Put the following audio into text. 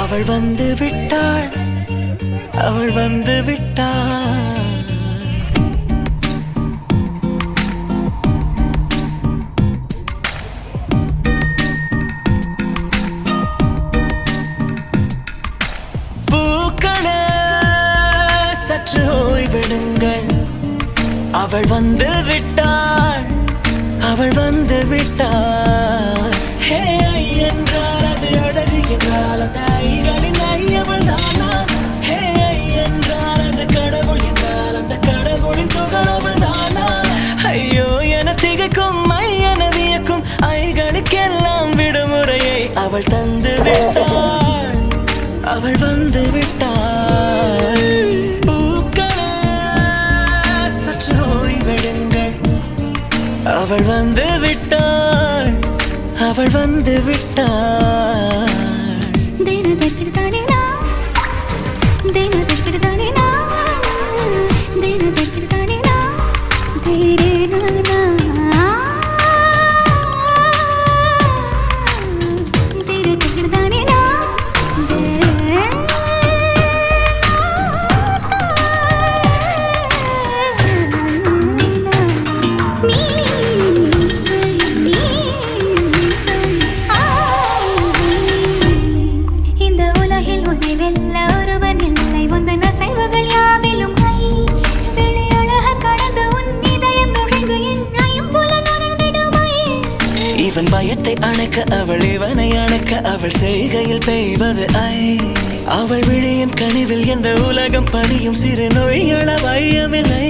அவள் வந்து விட்டாள், அவள் வந்து விட்டாள். பூக்களே சற்று ஓய்வெடுங்கள், அவள் வந்து விட்டாள், அவள் வந்து விட்டாள். ஹே என்றால் அது அழகு என்றால் அந்த ஐகளின் ஐயவள் தானா? ஹே என்றால் அது கடவுள் என்றால் அந்த கடவுளின் துகளவள் தானா? ஐயோ என திகைக்கும் என வியக்கும் ஐகளுக்கெல்லாம் விடுமுறையை அவள் தந்து விட்டாள், அவள் வந்து விட்டாள். பூக்களே சற்று ஓய்வெடுங்கள், அவள் வந்து விட்டாள், அவள் வந்து விட்டாள். இவன் பயத்தை அணைக்க அவள் இவனை அணைக்க அவள் செய்கையில் பெய்வது ஐ. அவள் விழியின் கனிவில் எந்த உலகம் பணியும் சிறு நோய்கள வையமில்லை.